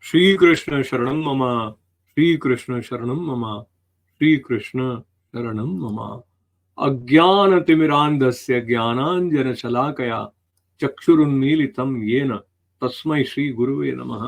श्री कृष्ण शरणं मम, श्री कृष्ण शरणं मम, श्री कृष्ण शरणं मम। अज्ञानतिमिरान्धस्य ज्ञानाञ्जनशलाकया चक्षुरुन्मीलितं येन तस्मै श्री गुरुवे नमः।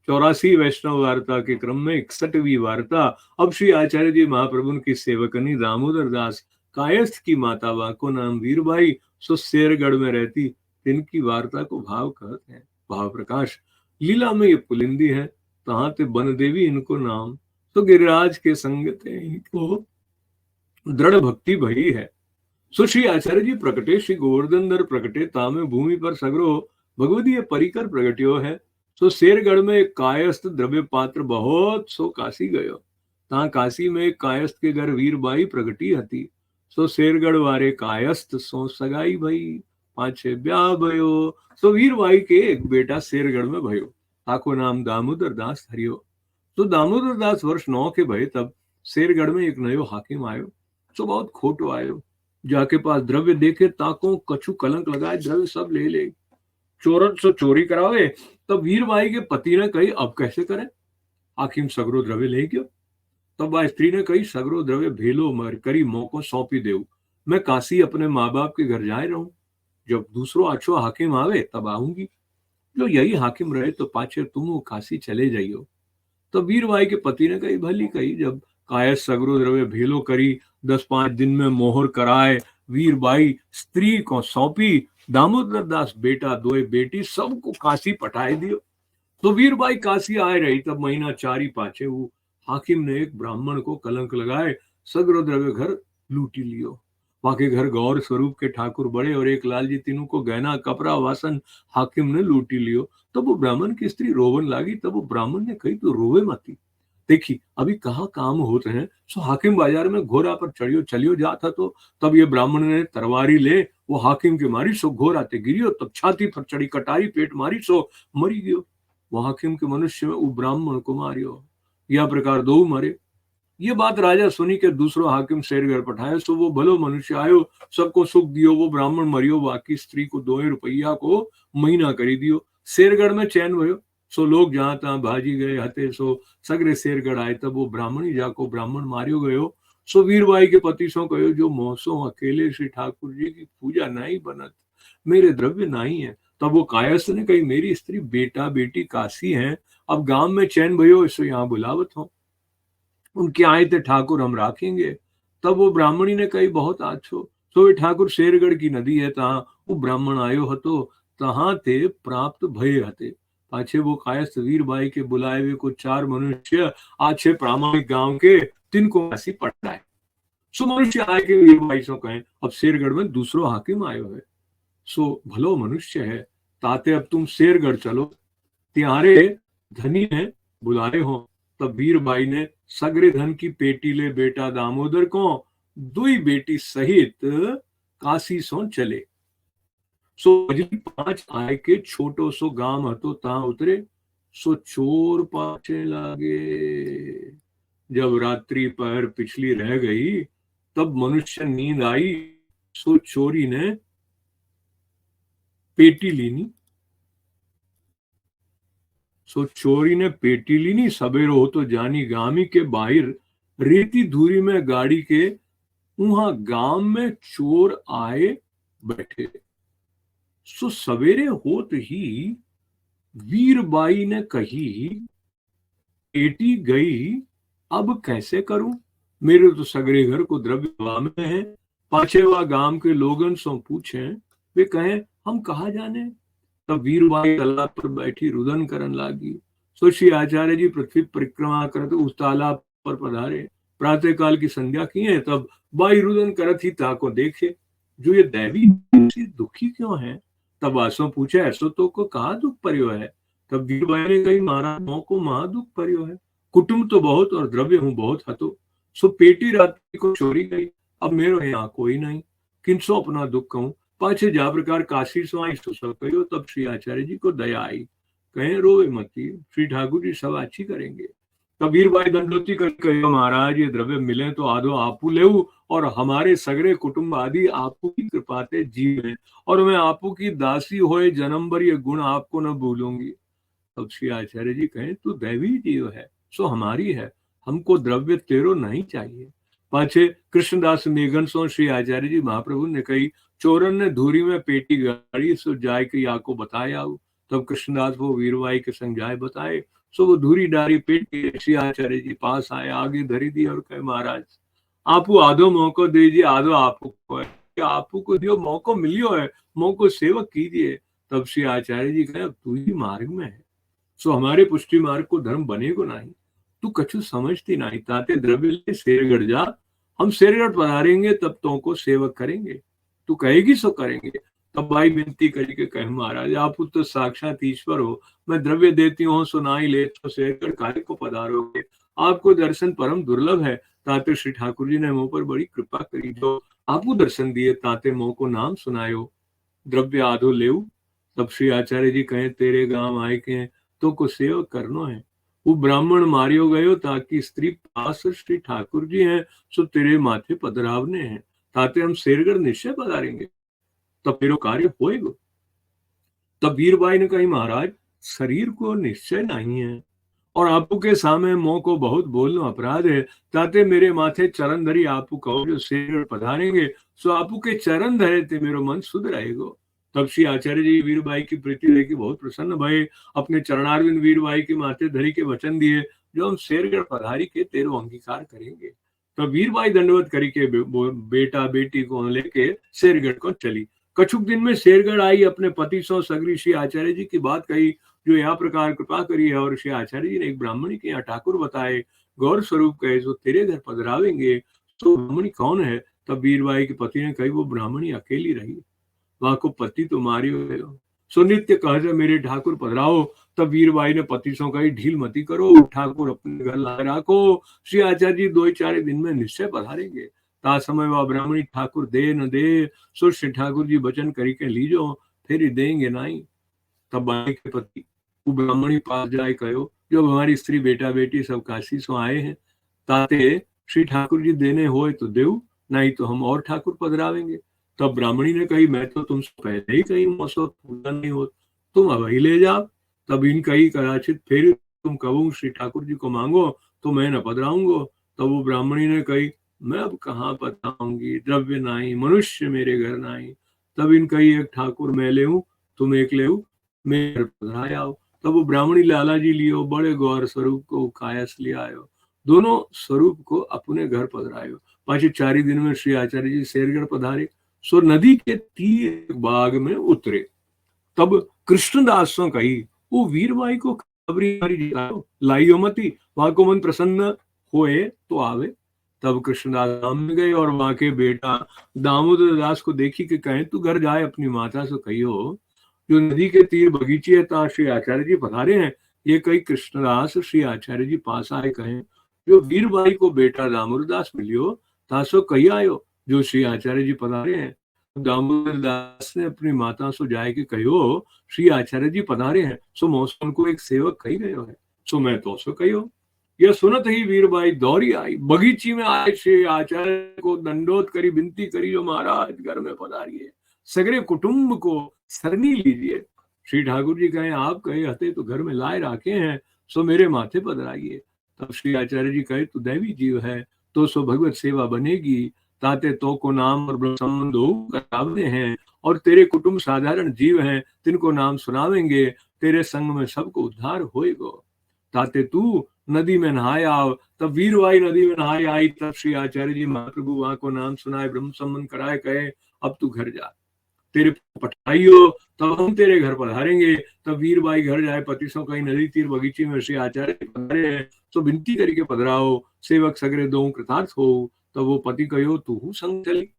84 वैष्णव वार्ता के क्रम में 61वीं वार्ता। अब श्री आचार्य जी महाप्रभु की सेवकनी दामोदर दास कायस्थ की माता वाको नाम वीरबाई सो शेरगढ़ में रहती, तिनकी वार्ता को भाव कहते हैं। भाव प्रकाश लीला में ये पुलिंदी है, तहां ते बन देवी इनको नाम, तो गिरिराज के संगत इनको दृढ़ भक्ति भई है। सो श्री आचार्य जी प्रकटे श्री गोवर्धन दर प्रकटे तामे भूमि पर सगरो भगवदीय परिकर प्रगट्यो है। सो शेरगढ़ में एक कायस्थ द्रव्य पात्र बहुत सो काशी गयो। ता काशी में एक कायस्थ के घर वीरबाई प्रगटी हती। सो शेरगढ़ वारे कायस्थ सो सगाई भई, पाछे ब्याह भयो। सो वीरबाई के एक बेटा शेरगढ़ में भयो, ताको नाम दामोदर दास हरियो। तो दामोदर दास वर्ष 9 के भये तब शेरगढ़ में एक नयो हाकिम आयो। सो बहुत खोटो आयो, जाके पास द्रव्य देखे ताको कछु कलंक लगाए द्रव्य सब ले चोरन सो चोरी करावे। तब वीरबाई के पति ने कही अब कैसे करे, हाकिम सगरो द्रव्य ले गयो। तब वह स्त्री ने कही सगरो द्रव्य भेलो मर करी मौको सौंपी देऊ, मैं काशी अपने माँ बाप के घर जाए रहूं, जब दूसरो अच्छो हाकिम आवे तब आऊंगी। जो यही हाकिम रहे तो पाछे तुम काशी चले जाइयो। तो वीरबाई के पति ने कही भली कही, जब कायस सगरो द्रव्य भेलो करी 10-5 दिन में मोहर कराए, वीरबाई स्त्री को सौंपी, दामोदर दास बेटा दोए बेटी सबको काशी पठाए दियो। तो वीरबाई काशी आए रही, तब महीना 4 ही पाछे वो हाकिम ने एक ब्राह्मण को कलंक लगाए सगरो द्रव्य घर लूटी लियो। वहां के घर गौर स्वरूप के ठाकुर बड़े और एक लाल जी तीनों को गहना कपड़ा वासन हाकिम ने लूटी लियो। तब वो ब्राह्मण की स्त्री रोवन लागी। तब वो ब्राह्मण ने कही तो रोवे मती, देखी अभी कहाँ काम होते हैं। सो हाकिम बाजार में घोड़ा पर चढ़ियो चलियो जाता। तो तब ये ब्राह्मण ने तरवारी ले वो हाकिम के मारी, सो घोड़ा ते गिरियो, तब छाती पर चढ़ी कटारी पेट मारी, सो मरी गयो। वो हाकिम के मनुष्य में वो ब्राह्मण को मारियो, यह प्रकार दो मरे। ये बात राजा सुनी के दूसरो हाकिम शेरगढ़ पठायो। सो वो भलो मनुष्य आयो, सबको सुख दियो, वो ब्राह्मण मरियो, बाकी स्त्री को 2 रुपया को महीना करी दियो। शेरगढ़ में चैन भयो। सो लोग जहां तहां भाजी गए हते, सो सगरे शेरगढ़ आए। तब वो ब्राह्मणी जाको ब्राह्मण मारियो गयो। सो वीरबाई के पति सो कहो, जो मोसो अकेले श्री ठाकुर जी की पूजा नहीं बनत, मेरे द्रव्य नहीं है। तब वो कायस्थ ने कही मेरी स्त्री बेटा बेटी काशी हैं, अब गांव में चैन भयो, सो यहाँ बुलावत हो, उनके आए थे ठाकुर हम राखेंगे। तब वो ब्राह्मणी ने कही बहुत आछो। सो वे ठाकुर शेरगढ़ की नदी है, तहां वो ब्राह्मण आयो हतो, तहां ते प्राप्त भय हते। पाछे वो कायस्थ वीरबाई के बुलाए हुए को 4 मनुष्य आछे प्रामाणिक गांव के, तिनको काशी पठाए। सो मनुष्य आए के वीरबाई सो कहें अब शेरगढ़ में दूसरो हाकिम आयो है, सो भलो मनुष्य है, ताते अब तुम शेरगढ़ चलो, त्यारे धनी ने बुलाए हो। तब वीरबाई ने सगरे धन की पेटी ले बेटा दामोदर को दुई बेटी सहित काशी सो चले। सो 5 आय के छोटो सो गाम हतो, ता उतरे। सो चोर पाछे लागे। जब रात्रि पहर पिछली रह गई, तब मनुष्य नींद आई। सो चोरी ने पेटी लीनी। सो चोरी ने पेटी लीनी, सबेरो हो तो जानी गामी के बाहर रेती धूरी में गाड़ी के, वहां गांव में चोर आए बैठे। सो सवेरे होत ही वीरबाई ने कही पेटी गई, अब कैसे करूं, मेरे तो सगरे घर को द्रव्य हवा में है। पाछे वा गांव के लोगन सो पूछे, वे कहें हम कहा जाने। तब वीरबाई तालाब पर बैठी रुदन करन लागी। सो श्री आचार्य जी पृथ्वी परिक्रमा करते उस तालाब पर पधारे। प्रातः काल की संध्या की है, तब बाई रुदन करत ही ताको देखे, जो ये दैवी दुखी क्यों है। तब आसो पूछे ऐसो तो को कहा दुख पर्यो है। तब वीरबाई ने कही महाराज मो को महा दुख पर्यो है, कुटुंब तो बहुत और द्रव्य हूं बहुत हतो। सो पेटी रात्रि को चोरी गई, अब मेरो यहाँ कोई नहीं, किनसो अपना दुख कहूं। पाछे जा प्रकार काशी सो आई सो सब कहो। तब श्री आचार्य जी को दया आई, कहे रोवे मती, श्री ठाकुर जी सब अच्छी करेंगे। तब वीरबाई दंडोती कर कहो महाराज ये द्रव्य मिले तो आधो आपू लेऊ, और हमारे सगरे कुटुंब आदि आपू की कृपाते जीव है, और मैं आपू की दासी होए जन्म भर ये गुण आपको न भूलूंगी। तब श्री आचार्य जी कहें तू दैवी जीव है, सो हमारी है, हमको द्रव्य तेरो नहीं चाहिए। पाछे कृष्णदास मेघन सो श्री आचार्य जी महाप्रभु ने कही, चोरन ने धूरी में पेटी गाड़ी, सो जाय के या को बताया। तब कृष्णदास वो वीरवाई के संग जाय बताए, सो वो धूरी डारी पेटी श्री आचार्य जी पास आए, आगे धरी दी और कहे महाराज आपू आधो मौको दीजिए, आधो आपू को है, आपू को दियो मौको मिलियो है, मौको सेवक कीजिए। तब श्री आचार्य जी कहे अब तू ही मार्ग में है, सो हमारे पुष्टि मार्ग को धर्म बनेगो नहीं, तू कछु समझती नहीं, ताते द्रव्य ले शेरगढ़ जा, हम शेरगढ़ पधारेंगे तब तो को सेवक करेंगे, तू कहेगी सो करेंगे। तब भाई विनती करके कहे महाराज आप तो साक्षात ईश्वर हो, मैं द्रव्य देती हूँ सुनाई ले तो शेरगढ़ कार्य को पधारोगे, आपको दर्शन परम दुर्लभ है। ताते श्री ठाकुर जी ने मुंह पर बड़ी कृपा करी, जो आपको दर्शन दिए ताते मोह को नाम सुनायो, द्रव्य आधो लेऊ। तब श्री आचार्य जी कहे तेरे गांव आए के तो को सेवक करनो है, वो ब्राह्मण मारियो गयो ताकि स्त्री पास श्री ठाकुर जी हैं, सो तेरे माथे पधरावने हैं, ताते हम शेरगढ़ निश्चय पधारेंगे, तब मेरा कार्य होएगा। तब वीरबाई ने कही महाराज शरीर को निश्चय नहीं है और आपू के सामने मोह को बहुत बोलना अपराध है, ताते मेरे माथे चरण धरी आपू कहो जो शेरगढ़ पधारेंगे, सो आपू के चरण धरे ते मेरो मन शुद्ध रहेगो। तब श्री आचार्य जी वीरबाई की प्रीति लेके बहुत प्रसन्न भये, अपने चरणारविंद वीरबाई के माथे धरी के वचन दिए, जो हम शेरगढ़ पधारी के तेरो अंगीकार करेंगे। तो वीरबाई दंडवत करी के बेटा बेटी को लेके शेरगढ़ को चली। कछुक दिन में शेरगढ़ आई, अपने पति सो सगरी श्री आचार्य जी की बात कही, जो यहाँ प्रकार कृपा करी है। और श्री आचार्य जी ने एक ब्राह्मणी के यहाँ ठाकुर बताए, गौर स्वरूप कहे जो तेरे घर पधरावेंगे। तो ब्राह्मणी कौन है? तब वीरबाई के पति ने कही वो ब्राह्मणी अकेली रही, वहां को पति तो मारी हो, सो नित्य कह मेरे ठाकुर पधराओ। तब वीरबाई ने पति सो कही ढील मती करो, ठाकुर अपने घर ला राखो, श्री आचार्य जी 2-4 दिन में निश्चय पधारेंगे। ता समय वह ब्राह्मणी ठाकुर दे न दे, सो श्री ठाकुर जी वचन करी के लीजो, फिर देंगे नहीं। तब बाई के पति वो ब्राह्मणी पास जाए कहो, जो हमारी स्त्री बेटा बेटी सब काशी सो आए हैं, ताते श्री ठाकुर जी देने होए तो देव, नहीं तो हम और ठाकुर पधरावेंगे। तब ब्राह्मणी ने कही मैं तो तुमसे पहले ही कही मौसम पूरा नहीं हो, तुम अब ही ले जाओ। तब इन कही कदाचित फिर तुम कहो श्री ठाकुर जी को मांगो तो मैं न पधराऊंगो। तब वो ब्राह्मणी ने कही मैं अब कहाँ पधराऊंगी, द्रव्य नहीं, मनुष्य मेरे घर नहीं। तब इन कही एक ठाकुर मैं ले तुम एक ले मैं घर पधराया हो। तब वो ब्राह्मणी लाला जी लियो, बड़े गौर स्वरूप को कायस ले आयो, दोनों स्वरूप को अपने घर पधरायो। पाछे 4 दिन में श्री आचार्य जी शेरगढ़ पधारे, सो नदी के तीर बाग में उतरे। तब कृष्णदास सो कही वो वीरबाई को खबरी लाइयो मती, वहां को मन प्रसन्न होए तो आवे। तब कृष्णदास धाम में गए और वहां के बेटा दामोदर दास को देखी कि कहे तू घर जाए अपनी माता से कहियो जो नदी के तीर बगीचे है ता श्री आचार्य जी पधारे हैं। ये कई कृष्णदास श्री आचार्य जी पास आए कहे जो वीरबाई को बेटा दामोदर दास मिलियो तासो कही आयो जो श्री आचार्य जी पधारे हैं। दामोदर दास ने अपनी माता सो जाए के कहो श्री आचार्य जी पधारे हैं, सो मौसम को एक सेवक कही गयो है, सो मैं तो सो कहो। यह सुनत ही वीरबाई दौड़ी आई, बगीची में आए श्री आचार्य को दंडोत करी, विनती करी जो महाराज घर में पधारिए, सगरे कुटुंब को सरनी लीजिए। श्री ठाकुर जी कहे आप कहे हते तो घर में लाए राखे हैं, सो मेरे माथे पधराइए। तब श्री आचार्य जी कहे तू दैवी जीव है तो सो भगवत सेवा बनेगी, ताते तो को नाम और ब्रह्म संबंध करावने हैं, और तेरे कुटुंब साधारण जीव हैं तिनको नाम सुनावेंगे, तेरे संग में सबको उद्धार होएगो। ताते तू नदी में नहाए आओ। तब वीरबाई नदी में नहाए आई। तब श्री आचार्य जी महाप्रभु वहां को नाम सुनाए, ब्रह्म संबंध कराए, कहे अब तू घर जा, तेरे पठाइयो तब हम तेरे घर पधारेंगे। तब वीरबाई घर जाए, पति सो कहीं नदी तीर बगीचे में श्री आचार्य पधारे हैं, तो विनती करके पधराओ, सेवक सगरे दो कृतार्थ हो। तब वो पति कहो तू संग चली।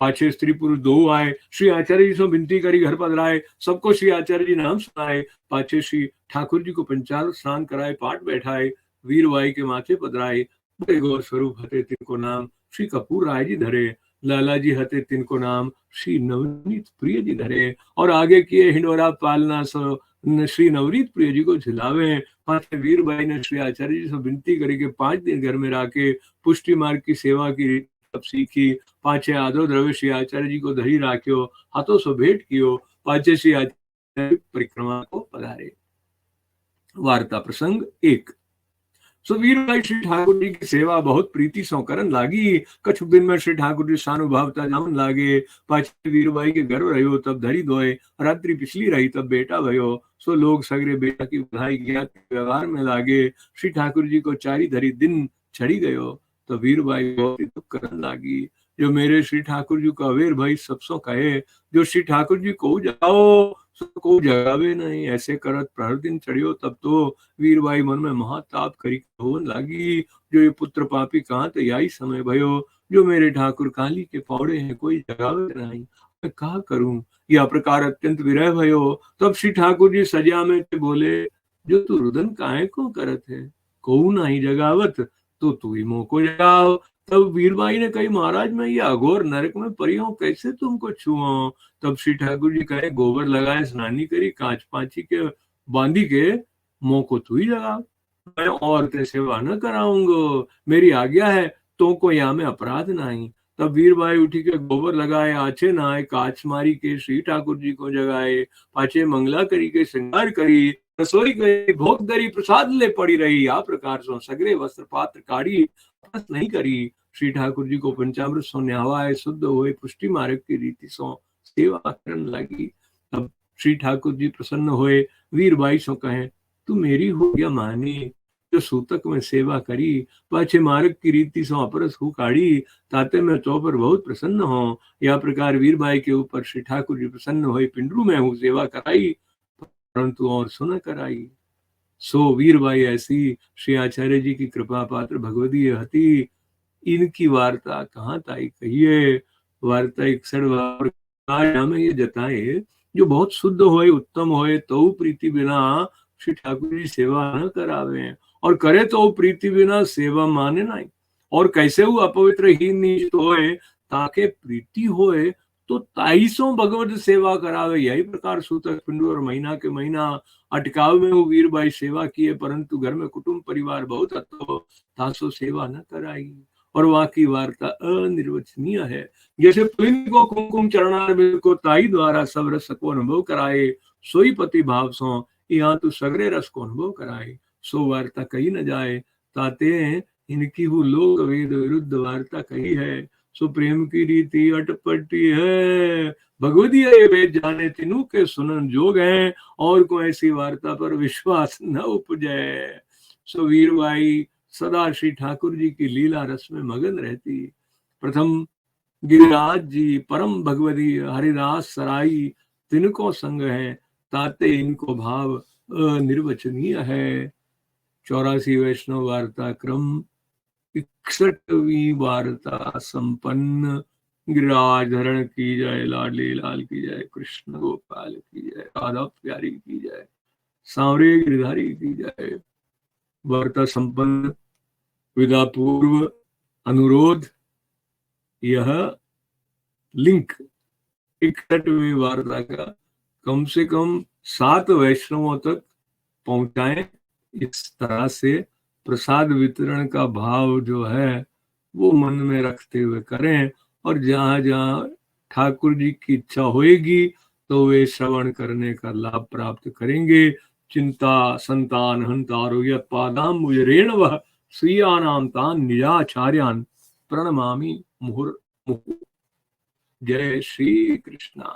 पाछे स्त्री पुरुष दो आए, श्री आचार्य जी से विनती करी घर पधराए, सबको श्री आचार्य जी नाम सुनाए। पाछे श्री ठाकुर जी को पंचाल स्नान कराए, पाठ बैठाए, वीरबाई के माथे पधराए। बड़े गौर स्वरूप हते तिनको नाम श्री कपूर राय जी धरे, लाला जी हते तिनको नाम श्री नवनीत प्रिय जी धरे, और आगे किए हिंडोरा पालना सो श्री नवनीत प्रिय जी को झिलावे। पाछे वीरबाई ने श्री आचार्य जी से विनती करी के 5 दिन घर में राके पुष्टि मार्ग की सेवा की तब सीखी। पाछे आदो द्रव्य श्री आचार्य जी को धरी राख्यो, हाथों से भेंट कियो। पाछे श्री आचार्य परिक्रमा को पधारे। वार्ता प्रसंग 1। सो वीरबाई श्री ठाकुर जी की सेवा बहुत प्रीति सौ करन लागी। कछु दिन में श्री ठाकुर जी सानुभावता जामन लागे। पाछे वीरबाई के गर्भ रहो तब धरी दोए। रात्रि पिछली रही तब बेटा भयो। सो लोग सगरे बेटा की बधाई ज्ञात व्यवहार में लागे। श्री ठाकुर जी को चारी धरी दिन चढ़ी गयो। तो वीरबाई बहुत दुख करन लागी। जो मेरे श्री ठाकुर जी को अवेर भाई सबसो कहे, जो श्री ठाकुर जी को जाओ को जगावे नहीं। ऐसे करत प्रहर दिन चढ़ियो तब तो वीरबाई मन में महाताप करी होन लागी। जो ये पुत्र पापी कहाँ तो यही समय भयो। जो मेरे ठाकुर काली के पौड़े हैं कोई जगावे नहीं। मैं कहा करूं। यह प्रकार अत्यंत विरह भयो। तब श्री ठाकुर जी सजा में बोले, जो तू रुदन काहे को करत है, को नहीं जगावत तो तू ही मोह को जगाव। तब वीरबाई ने कही, महाराज मैं ये अघोर नरक में पड़ी हूं, कैसे तुमको छुआ। तब श्री ठाकुर जी कहे, गोबर लगाए स्नानी करी कांच पांची के बांधी के मोह को तू ही जगा। मैं और ते सेवा न कराऊंगा, मेरी आज्ञा है, तो को यहाँ में अपराध नहीं। तब वीरबाई उठी के गोबर लगाए, आछे नहाए, काच मारी के श्री ठाकुर जी को जगाए। पाछे मंगला करी के श्रृंगार करी, रसोई गई, भोग दरी, प्रसाद ले पड़ी रही। आ प्रकार सो सगरे वस्त्र पात्र काढ़ी, नहीं करी। श्री ठाकुर जी को पंचामृत सो न्यावाए, शुद्ध हुए, पुष्टि मार्ग की रीति सो सेवा करने लगी। तब श्री ठाकुर जी प्रसन्न हुए। वीरबाई सो कहे, तू मेरी हो गया मानी, जो सूतक में सेवा करी। पाछे मार्ग की रीति सो अपरस हु काढ़ी, ताते मैं तो पर बहुत प्रसन्न हो। यह प्रकार वीरबाई के ऊपर श्री ठाकुर जी प्रसन्न हुए। पिंडरू में हूँ सेवा कराई, परंतु और सुन कराई। सो वीरबाई ऐसी श्री आचार्य जी की कृपा पात्र भगवती हती। इनकी वार्ता कहाँ ताई कहिए। वार्ता 61 में ये जताए, जो बहुत शुद्ध होए, उत्तम होए, तो प्रीति बिना श्री ठाकुर जी सेवा न करावे, और करे तो प्रीति बिना सेवा माने नहीं। और कैसे वो अपवित्र हीन नीच होए, ताके प्रीति होए तो ताईसों भगवत सेवा करावे। यही प्रकार सूतक पिंडू और महीना के महीना अटकाव में वो वीरबाई सेवा किए, परंतु घर में कुटुंब परिवार बहुत अतो तासो सेवा न कराई। और वहां की वार्ता अनिर्वचनीय है। जैसे पुलिंग को कुमकुम चरणार को ताई द्वारा सब रस को अनुभव कराए, सोई पति भाव सो यहाँ तो सगरे रस को अनुभव कराए। सो वार्ता कही न जाए, ताते इनकी हु लोक वेद विरुद्ध वार्ता कही है। सो प्रेम की रीति अटपटी है, भगवती ये वेद जाने तीनों के सुनन जोग हैं, और को ऐसी वार्ता पर विश्वास न उपजे। सो वीरबाई सदा श्री ठाकुर जी की लीला रस में मगन रहती। प्रथम गिरिराज जी परम भगवती हरिदास सराई, तिनको संग है, ताते इनको भाव अनिर्वचनीय है। 84 वैष्णव वार्ता क्रम 61वीं वार्ता संपन्न। गिरिराज धरण की जय, लाडली लाल की जय, कृष्ण गोपाल की जय, राधा प्यारी की जय, सांवरे गिरधारी की जय। वार्ता संपन्न। विदा पूर्व अनुरोध, यह लिंक 61वीं वार्ता का कम से कम 7 वैष्णवों तक पहुंचाएं। इस तरह से प्रसाद वितरण का भाव जो है वो मन में रखते हुए करें, और जहां जहां ठाकुर जी की इच्छा होएगी तो वे श्रवण करने का लाभ प्राप्त करेंगे। चिंता संतान हंतारो यत् पादाम मुजरेण वह स्वीयानाम तान निजाचार्यान प्रणमामि मुहुर्मुहुः। जय श्री कृष्णा।